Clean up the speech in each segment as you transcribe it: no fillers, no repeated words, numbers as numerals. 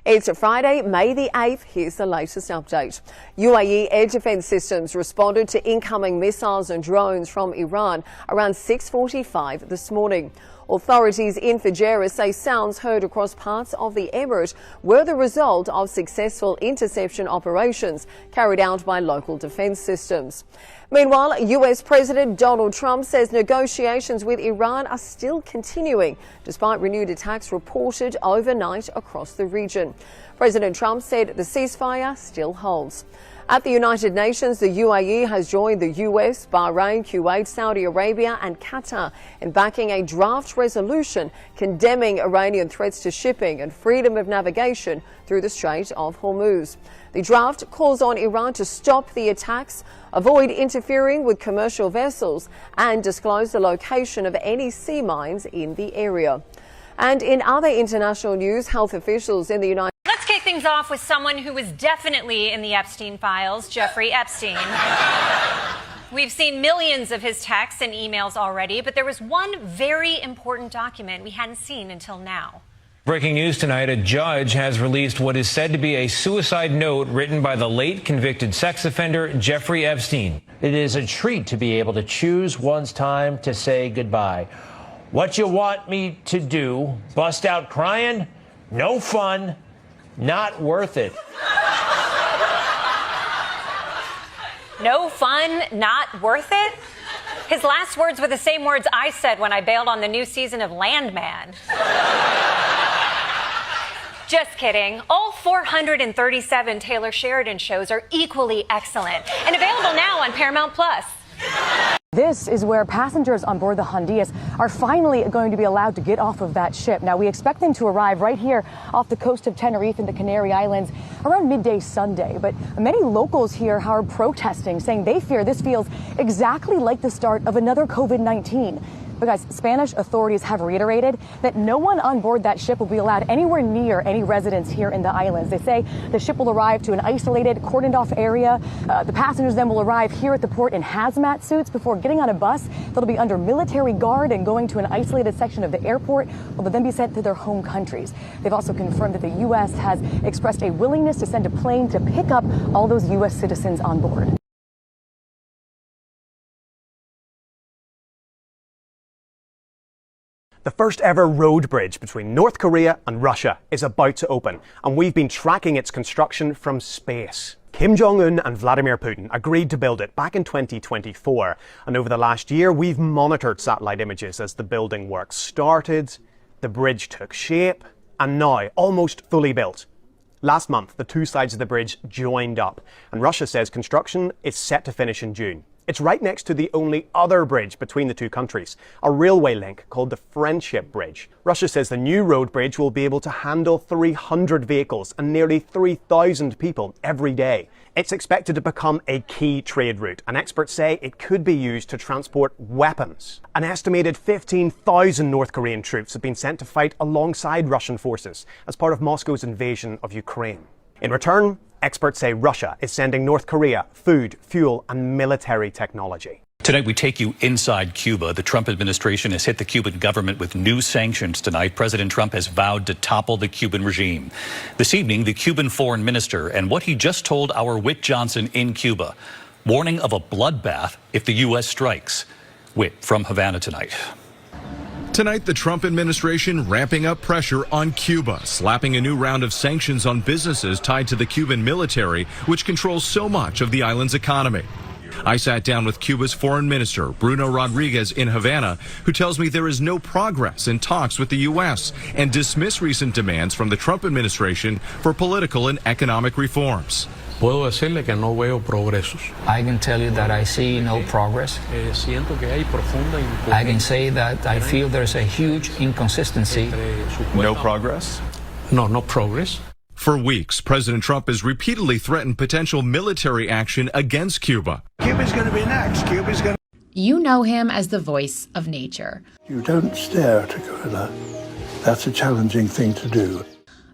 It's Friday, May the 8th. Here's the latest update. UAE air defence systems responded to incoming missiles and drones from Iran around 6:45 this morning. Authorities in Fujairah say sounds heard across parts of the emirate were the result of successful interception operations carried out by local defence systems. Meanwhile, US President Donald Trump says negotiations with Iran are still continuing, despite renewed attacks reported overnight across the region. President Trump said the ceasefire still holds. At the United Nations, the UAE has joined the US, Bahrain, Kuwait, Saudi Arabia and Qatar in backing a draft resolution condemning Iranian threats to shipping and freedom of navigation through the Strait of Hormuz. The draft calls on Iran to stop the attacks, avoid interfering with commercial vessels and disclose the location of any sea mines in the area. And in other international news, health officials in the United Let's kick things off with someone who was definitely in the Epstein files, Jeffrey Epstein. We've seen millions of his texts and emails already, but there was one very important document we hadn't seen until now. Breaking news tonight, a judge has released what is said to be a suicide note written by the late convicted sex offender Jeffrey Epstein. It is a treat to be able to choose one's time to say goodbye. What you want me to do? Bust out crying? No fun. Not worth it. No fun, not worth it? His last words were the same words I said when I bailed on the new season of Landman. Just kidding. All 437 Taylor Sheridan shows are equally excellent and available now on Paramount Plus. This is where passengers on board the Hondias are finally going to be allowed to get off of that ship. Now, we expect them to arrive right here off the coast of Tenerife in the Canary Islands around midday Sunday. But many locals here are protesting, saying they fear this feels exactly like the start of another COVID-19. But guys, Spanish authorities have reiterated that no one on board that ship will be allowed anywhere near any residents here in the islands. They say the ship will arrive to an isolated, cordoned off area. The passengers then will arrive here at the port in hazmat suits before getting on a bus. They'll be under military guard and going to an isolated section of the airport, where they'll then be sent to their home countries. They've also confirmed that the U.S. has expressed a willingness to send a plane to pick up all those U.S. citizens on board. The first ever road bridge between North Korea and Russia is about to open, and we've been tracking its construction from space. Kim Jong-un and Vladimir Putin agreed to build it back in 2024, and over the last year we've monitored satellite images as the building work started, the bridge took shape, and now almost fully built. Last month, the two sides of the bridge joined up, and Russia says construction is set to finish in June. It's right next to the only other bridge between the two countries, a railway link called the Friendship Bridge. Russia says the new road bridge will be able to handle 300 vehicles and nearly 3,000 people every day. It's expected to become a key trade route, and experts say it could be used to transport weapons. An estimated 15,000 North Korean troops have been sent to fight alongside Russian forces as part of Moscow's invasion of Ukraine. In return, experts say Russia is sending North Korea food, fuel and military technology. Tonight, we take you inside Cuba. The Trump administration has hit the Cuban government with new sanctions tonight. President Trump has vowed to topple the Cuban regime. This evening, the Cuban foreign minister and what he just told our Whit Johnson in Cuba, warning of a bloodbath if the U.S. strikes. Whit from Havana tonight. Tonight, the Trump administration ramping up pressure on Cuba, slapping a new round of sanctions on businesses tied to the Cuban military, which controls so much of the island's economy. I sat down with Cuba's foreign minister, Bruno Rodriguez, in Havana, who tells me there is no progress in talks with the U.S. and dismissed recent demands from the Trump administration for political and economic reforms. Puedo decirle que no veo progresos. I can tell you that I see no progress. Siento que hay profunda I can say that I feel there's a huge inconsistency. No progress? No progress. For weeks, President Trump has repeatedly threatened potential military action against Cuba. Cuba's going to be next. Cuba's going to... You know him as the voice of nature. You don't stare at a gorilla. That's a challenging thing to do.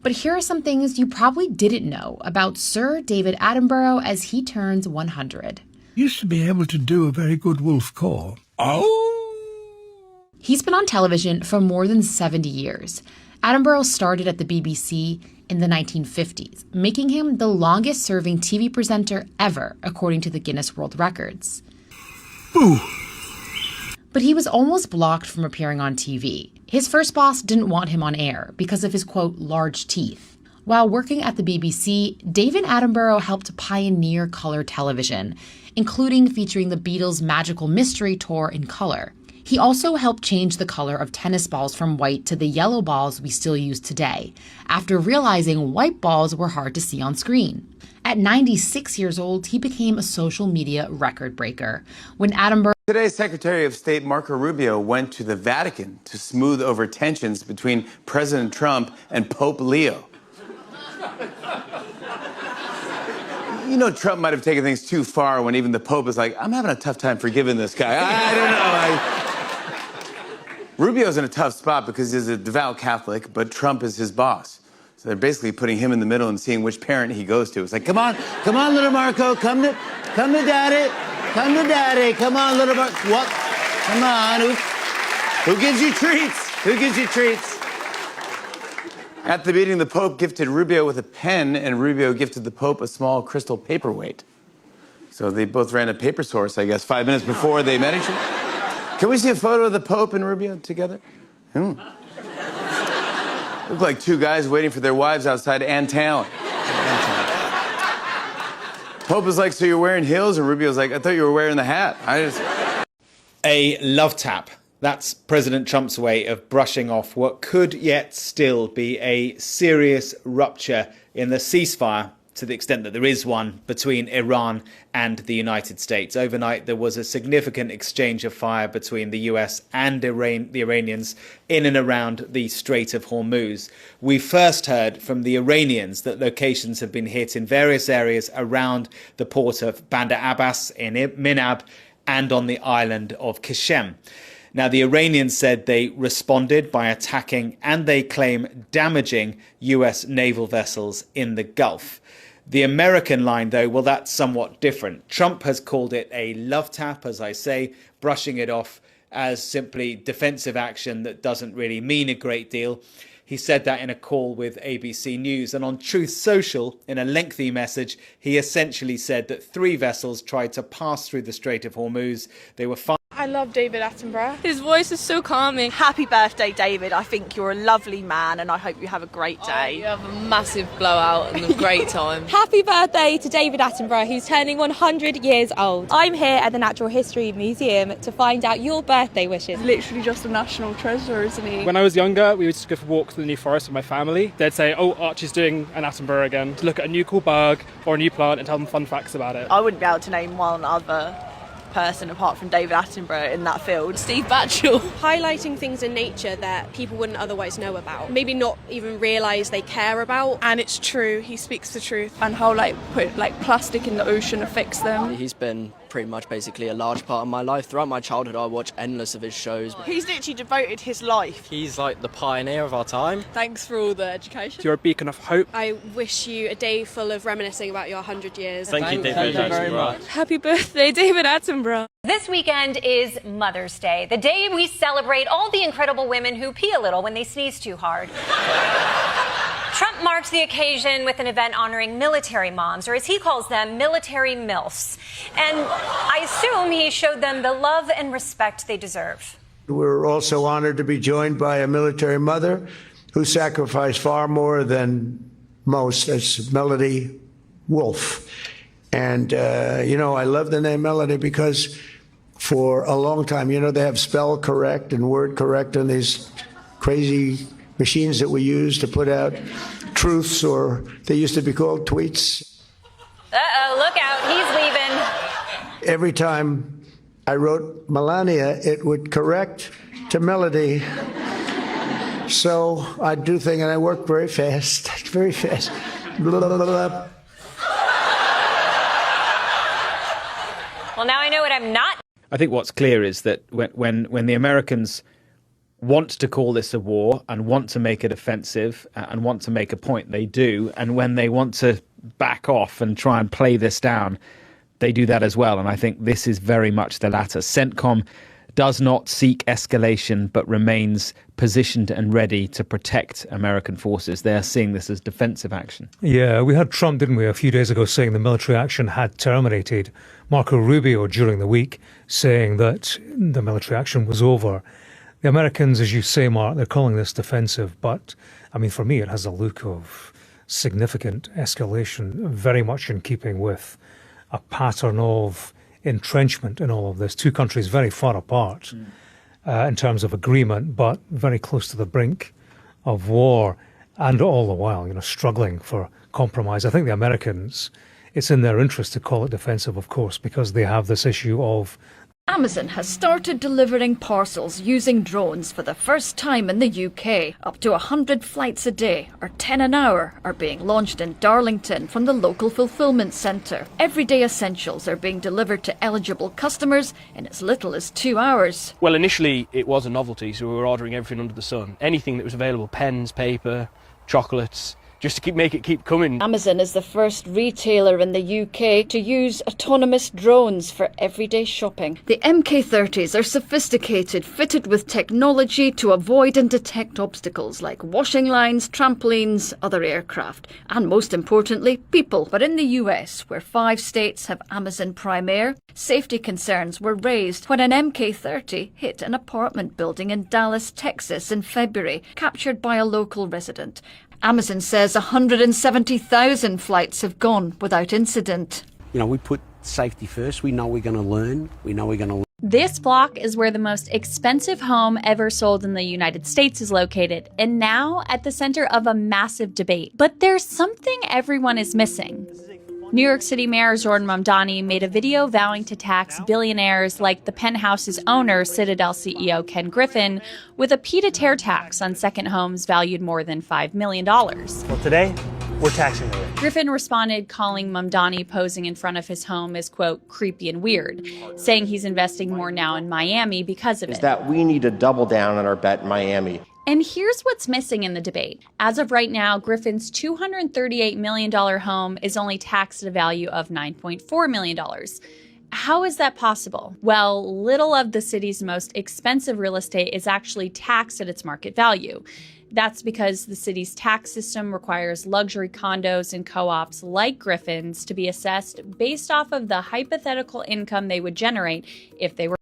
But here are some things you probably didn't know about Sir David Attenborough as he turns 100. Used to be able to do a very good wolf call. Oh! He's been on television for more than 70 years. Attenborough started at the BBC in the 1950s, making him the longest-serving TV presenter ever, according to the Guinness World Records. Boo! But he was almost blocked from appearing on TV. His first boss didn't want him on air because of his, quote, large teeth. While working at the BBC, David Attenborough helped pioneer color television, including featuring the Beatles' Magical Mystery Tour in color. He also helped change the color of tennis balls from white to the yellow balls we still use today, after realizing white balls were hard to see on screen. At 96 years old, he became a social media record breaker. When Attenborough... Today's Secretary of State Marco Rubio went to the Vatican to smooth over tensions between President Trump and Pope Leo. You know, Trump might have taken things too far when even the Pope is like, I'm having a tough time forgiving this guy. I don't know. Rubio's in a tough spot because he's a devout Catholic, but Trump is his boss. So they're basically putting him in the middle and seeing which parent he goes to. It's like, come on, little Marco, come to daddy. Come to daddy. Come on, little Marco. What? Come on. Who gives you treats? Who gives you treats? At the meeting, the Pope gifted Rubio with a pen, and Rubio gifted the Pope a small crystal paperweight. So they both ran a paper source, I guess, 5 minutes before they met each other. Can we see a photo of the Pope and Rubio together? Look like two guys waiting for their wives outside Ann Town. Pope is like, so you're wearing heels? And Rubio's like, I thought you were wearing the hat. A love tap. That's President Trump's way of brushing off what could yet still be a serious rupture in the ceasefire, to the extent that there is one, between Iran and the United States. Overnight, there was a significant exchange of fire between the US and the Iranians in and around the Strait of Hormuz. We first heard from the Iranians that locations have been hit in various areas around the port of Bandar Abbas in Minab and on the island of Qashem. Now, the Iranians said they responded by attacking and they claim damaging US naval vessels in the Gulf. The American line, though, well, that's somewhat different. Trump has called it a love tap, as I say, brushing it off as simply defensive action that doesn't really mean a great deal. He said that in a call with ABC News. And on Truth Social, in a lengthy message, he essentially said that 3 vessels tried to pass through the Strait of Hormuz. They were I love David Attenborough. His voice is so calming. Happy birthday, David. I think you're a lovely man and I hope you have a great day. You have a massive blowout and a great time. Happy birthday to David Attenborough, who's turning 100 years old. I'm here at the Natural History Museum to find out your birthday wishes. He's literally just a national treasure, isn't he? When I was younger, we would just go for walks in the New Forest with my family. They'd say, oh, Archie's doing an Attenborough again, to look at a new cool bug or a new plant and tell them fun facts about it. I wouldn't be able to name one other person apart from David Attenborough in that field. Steve Batchel. Highlighting things in nature that people wouldn't otherwise know about. Maybe not even realise they care about. And it's true, he speaks the truth. And how plastic in the ocean affects them. He's been pretty much basically a large part of my life. Throughout my childhood, I watched endless of his shows. He's literally devoted his life. He's like the pioneer of our time. Thanks for all the education. You're a beacon of hope. I wish you a day full of reminiscing about your 100 years. Thank you very much. Happy birthday, David Attenborough. This weekend is Mother's Day, the day we celebrate all the incredible women who pee a little when they sneeze too hard. Trump marked the occasion with an event honoring military moms, or as he calls them, military MILFs. And I assume he showed them the love and respect they deserve. We're also honored to be joined by a military mother who sacrificed far more than most. That's Melody Wolf. And, I love the name Melody because for a long time, they have spell correct and word correct on these crazy machines that we use to put out truths, or they used to be called tweets. Uh-oh, look out, he's leaving. Every time I wrote Melania, it would correct to Melody. So I do things, and I work very fast, very fast. Blah, blah, blah, blah. Well, now I know what I'm not. I think what's clear is that when the Americans want to call this a war and want to make it offensive and want to make a point, they do. And when they want to back off and try and play this down, they do that as well. And I think this is very much the latter. CENTCOM does not seek escalation but remains positioned and ready to protect American forces. They're seeing this as defensive action. Yeah, we had Trump, didn't we, a few days ago saying the military action had terminated. Marco Rubio during the week saying that the military action was over. The Americans, as you say, Mark, they're calling this defensive, but I mean, for me, it has a look of significant escalation, very much in keeping with a pattern of entrenchment in all of this. Two countries very far apart in terms of agreement, but very close to the brink of war, and all the while, struggling for compromise. I think the Americans, it's in their interest to call it defensive, of course, because they have this issue of Amazon has started delivering parcels using drones for the first time in the UK. Up to 100 flights a day, or 10 an hour, are being launched in Darlington from the local fulfilment centre. Everyday essentials are being delivered to eligible customers in as little as 2 hours. Well, initially it was a novelty, so we were ordering everything under the sun. Anything that was available, pens, paper, chocolates, just to make it keep coming. Amazon is the first retailer in the UK to use autonomous drones for everyday shopping. The MK-30s are sophisticated, fitted with technology to avoid and detect obstacles like washing lines, trampolines, other aircraft, and most importantly, people. But in the US, where 5 states have Amazon Prime Air, safety concerns were raised when an MK-30 hit an apartment building in Dallas, Texas in February, captured by a local resident. Amazon says 170,000 flights have gone without incident. We put safety first. We know we're going to learn. We know we're going to learn. This block is where the most expensive home ever sold in the United States is located, and now at the center of a massive debate. But there's something everyone is missing. New York City Mayor Zohran Mamdani made a video vowing to tax billionaires like the Penthouse's owner, Citadel CEO Ken Griffin, with a pied-à-terre tax on second homes valued more than $5 million. Well, today, we're taxing the rich. Griffin responded, calling Mamdani posing in front of his home as, quote, creepy and weird, saying he's investing more now in Miami because of it. Is that we need to double down on our bet in Miami. And here's what's missing in the debate. As of right now, Griffin's $238 million home is only taxed at a value of $9.4 million. How is that possible? Well, little of the city's most expensive real estate is actually taxed at its market value. That's because the city's tax system requires luxury condos and co-ops like Griffin's to be assessed based off of the hypothetical income they would generate if they were